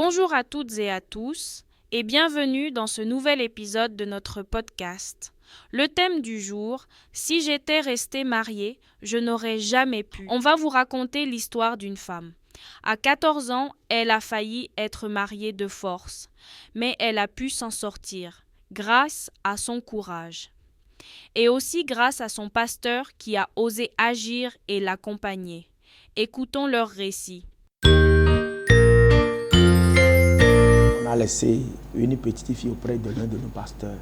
Bonjour à toutes et à tous et bienvenue dans ce nouvel épisode de notre podcast. Le thème du jour, si j'étais restée mariée, je n'aurais jamais pu. On va vous raconter l'histoire d'une femme. À 14 ans, elle a failli être mariée de force, mais elle a pu s'en sortir grâce à son courage. Et aussi grâce à son pasteur qui a osé agir et l'accompagner. Écoutons leur récit. On a laissé une petite fille auprès de l'un de nos pasteurs.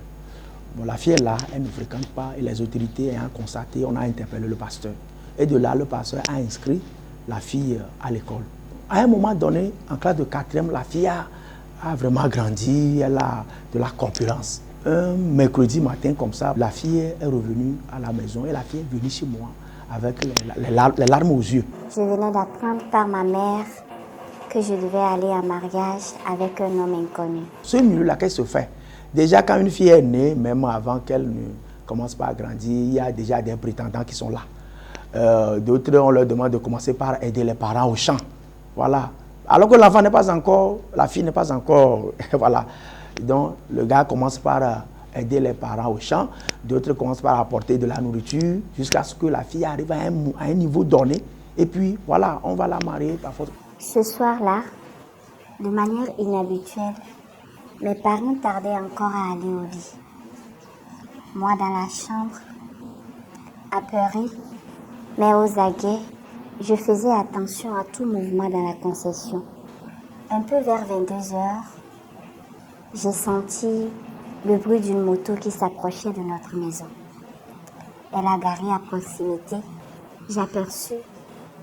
Bon, la fille est là, elle ne fréquente pas et les autorités ayant constaté, on a interpellé le pasteur. Et de là, le pasteur a inscrit la fille à l'école. À un moment donné, en classe de 4e, la fille a vraiment grandi, elle a de la corpulence. Un mercredi matin comme ça, la fille est revenue à la maison et la fille est venue chez moi avec les larmes aux yeux. Je venais d'apprendre par ma mère que je devais aller en mariage avec un homme inconnu. Ce milieu-là, qu'est-ce que se fait? Déjà, quand une fille est née, même avant qu'elle ne commence pas à grandir, il y a déjà des prétendants qui sont là. D'autres, on leur demande de commencer par aider les parents au champ. Voilà. Alors que l'enfant n'est pas encore, la fille n'est pas encore, voilà. Donc, le gars commence par aider les parents au champ. D'autres commencent par apporter de la nourriture jusqu'à ce que la fille arrive à un niveau donné. Et puis, voilà, on va la marier par force. Ce soir-là, de manière inhabituelle, mes parents tardaient encore à aller au lit. Moi, dans la chambre, apeurée, mais aux aguets, je faisais attention à tout mouvement dans la concession. Un peu vers 22 heures, j'ai senti le bruit d'une moto qui s'approchait de notre maison. Elle a garé à proximité. J'aperçus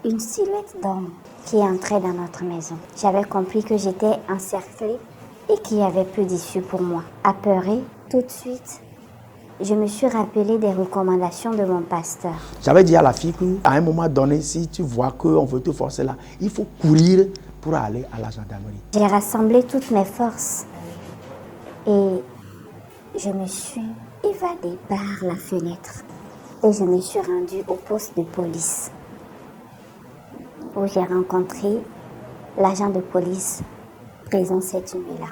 une silhouette d'homme qui entrait dans notre maison. J'avais compris que j'étais encerclée et qu'il n'y avait plus d'issue pour moi. Apeurée, tout de suite, je me suis rappelé des recommandations de mon pasteur. J'avais dit à la fille qu'à un moment donné, si tu vois qu'on veut te forcer là, il faut courir pour aller à la gendarmerie. J'ai rassemblé toutes mes forces et je me suis évadée par la fenêtre et je me suis rendue au poste de police où j'ai rencontré l'agent de police présent cette nuit-là.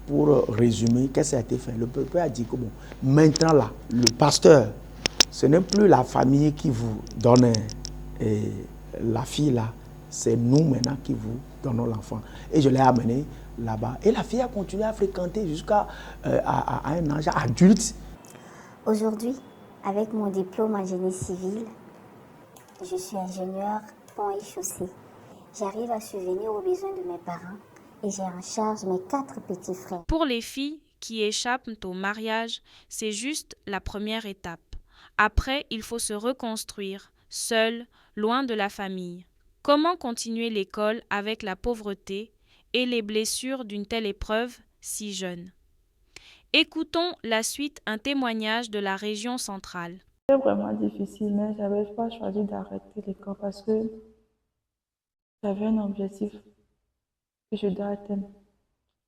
Pour résumer, qu'est-ce qui a été fait? Le peuple a dit que bon, maintenant là, le pasteur, ce n'est plus la famille qui vous donne la fille là, c'est nous maintenant qui vous donnons l'enfant. Et je l'ai amené là-bas. Et la fille a continué à fréquenter jusqu'à à un âge adulte. Aujourd'hui, avec mon diplôme en génie civil, je suis ingénieur pont et chaussée. J'arrive à subvenir aux besoins de mes parents et j'ai en charge mes 4 petits frères. Pour les filles qui échappent au mariage, c'est juste la première étape. Après, il faut se reconstruire, seul, loin de la famille. Comment continuer l'école avec la pauvreté et les blessures d'une telle épreuve si jeune? Écoutons la suite, un témoignage de la région centrale. C'était vraiment difficile, mais je n'avais pas choisi d'arrêter l'école parce que j'avais un objectif que je dois atteindre.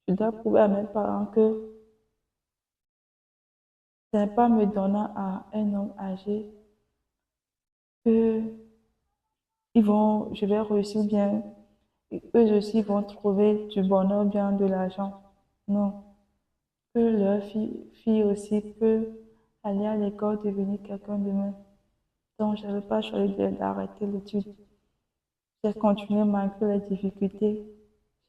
Je dois prouver à mes parents que ce n'est pas me donnant à un homme âgé que je vais réussir bien, et eux aussi vont trouver du bonheur, bien de l'argent. Non, que leur fille aussi peut aller à l'école, devenir quelqu'un demain. Donc, je n'avais pas choisi d'arrêter l'étude. J'ai continué malgré les difficultés.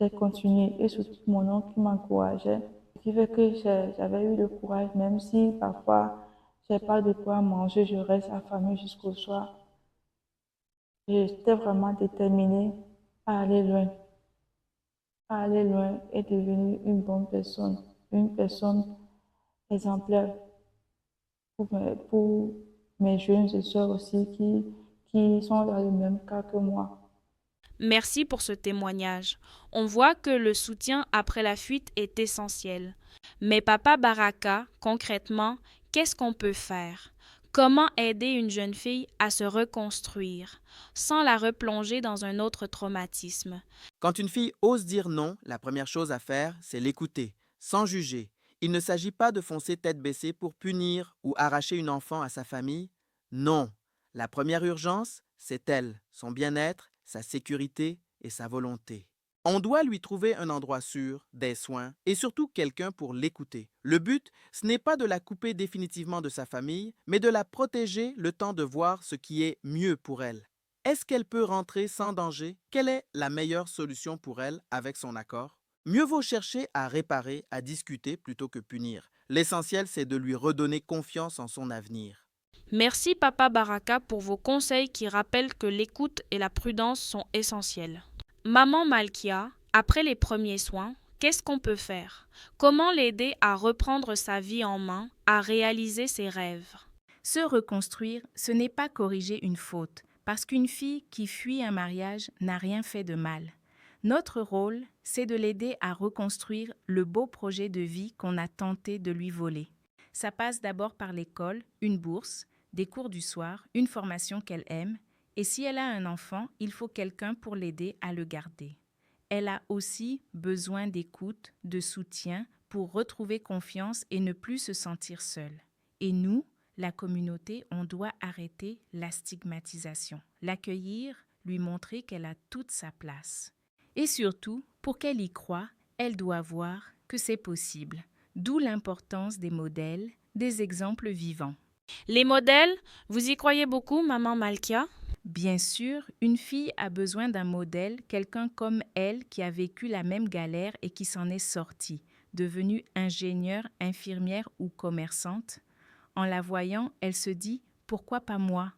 J'ai continué et surtout mon oncle qui m'encourageait. Ce qui fait que j'avais eu le courage, même si parfois je n'ai pas de quoi manger, je reste affamée jusqu'au soir. J'étais vraiment déterminée à aller loin et devenir une bonne personne, une personne exemplaire pour mes jeunes sœurs aussi qui sont dans le même cas que moi. Merci pour ce témoignage. On voit que le soutien après la fuite est essentiel. Mais Papa Baraka, concrètement, qu'est-ce qu'on peut faire? Comment aider une jeune fille à se reconstruire sans la replonger dans un autre traumatisme? Quand une fille ose dire non, la première chose à faire, c'est l'écouter, sans juger. Il ne s'agit pas de foncer tête baissée pour punir ou arracher une enfant à sa famille. Non, la première urgence, c'est elle, son bien-être, sa sécurité et sa volonté. On doit lui trouver un endroit sûr, des soins et surtout quelqu'un pour l'écouter. Le but, ce n'est pas de la couper définitivement de sa famille, mais de la protéger le temps de voir ce qui est mieux pour elle. Est-ce qu'elle peut rentrer sans danger? Quelle est la meilleure solution pour elle avec son accord? Mieux vaut chercher à réparer, à discuter plutôt que punir. L'essentiel, c'est de lui redonner confiance en son avenir. Merci Papa Baraka pour vos conseils qui rappellent que l'écoute et la prudence sont essentiels. Maman Malkia, après les premiers soins, qu'est-ce qu'on peut faire? Comment l'aider à reprendre sa vie en main, à réaliser ses rêves? Se reconstruire, ce n'est pas corriger une faute, parce qu'une fille qui fuit un mariage n'a rien fait de mal. Notre rôle, c'est de l'aider à reconstruire le beau projet de vie qu'on a tenté de lui voler. Ça passe d'abord par l'école, une bourse, des cours du soir, une formation qu'elle aime, et si elle a un enfant, il faut quelqu'un pour l'aider à le garder. Elle a aussi besoin d'écoute, de soutien pour retrouver confiance et ne plus se sentir seule. Et nous, la communauté, on doit arrêter la stigmatisation, l'accueillir, lui montrer qu'elle a toute sa place. Et surtout, pour qu'elle y croie, elle doit voir que c'est possible, d'où l'importance des modèles, des exemples vivants. Les modèles, vous y croyez beaucoup, Maman Malkia? Bien sûr, une fille a besoin d'un modèle, quelqu'un comme elle qui a vécu la même galère et qui s'en est sortie, devenue ingénieure, infirmière ou commerçante. En la voyant, elle se dit « Pourquoi pas moi ?»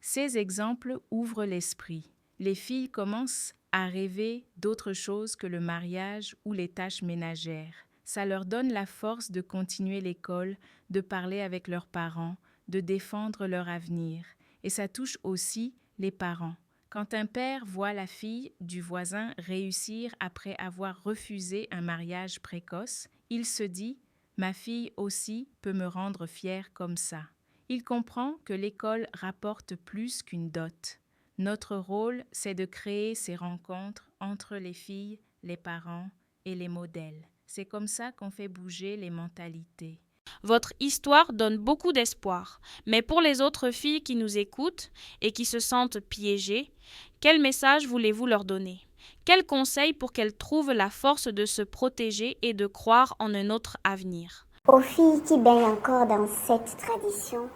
Ces exemples ouvrent l'esprit. Les filles commencent à rêver d'autre chose que le mariage ou les tâches ménagères. Ça leur donne la force de continuer l'école, de parler avec leurs parents, de défendre leur avenir. Et ça touche aussi les parents. Quand un père voit la fille du voisin réussir après avoir refusé un mariage précoce, il se dit « Ma fille aussi peut me rendre fière comme ça ». Il comprend que l'école rapporte plus qu'une dot. Notre rôle, c'est de créer ces rencontres entre les filles, les parents et les modèles. C'est comme ça qu'on fait bouger les mentalités. Votre histoire donne beaucoup d'espoir, mais pour les autres filles qui nous écoutent et qui se sentent piégées, quel message voulez-vous leur donner? Quels conseils pour qu'elles trouvent la force de se protéger et de croire en un autre avenir? Aux filles qui baignent encore dans cette tradition,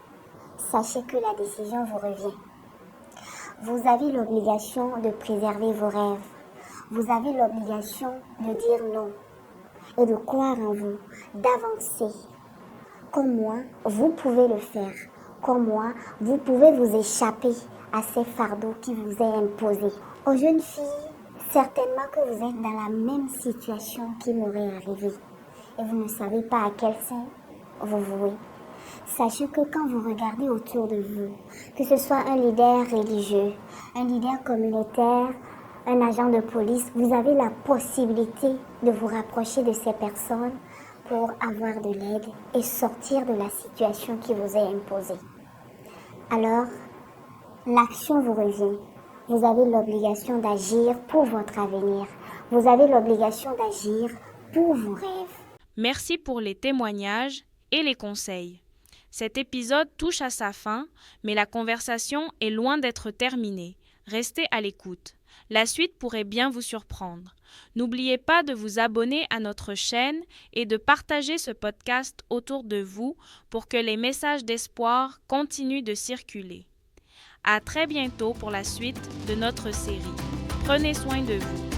sachez que la décision vous revient. Vous avez l'obligation de préserver vos rêves. Vous avez l'obligation de dire non et de croire en vous, d'avancer. Comme moi, vous pouvez le faire. Comme moi, vous pouvez vous échapper à ces fardeaux qui vous est imposés. Aux jeunes filles, certainement que vous êtes dans la même situation qui m'aurait arrivé et vous ne savez pas à quel sein vous vouez. Sachez que quand vous regardez autour de vous, que ce soit un leader religieux, un leader communautaire, un agent de police, vous avez la possibilité de vous rapprocher de ces personnes pour avoir de l'aide et sortir de la situation qui vous est imposée. Alors, l'action vous revient. Vous avez l'obligation d'agir pour votre avenir. Vous avez l'obligation d'agir pour vos rêves. Merci pour les témoignages et les conseils. Cet épisode touche à sa fin, mais la conversation est loin d'être terminée. Restez à l'écoute. La suite pourrait bien vous surprendre. N'oubliez pas de vous abonner à notre chaîne et de partager ce podcast autour de vous pour que les messages d'espoir continuent de circuler. À très bientôt pour la suite de notre série. Prenez soin de vous.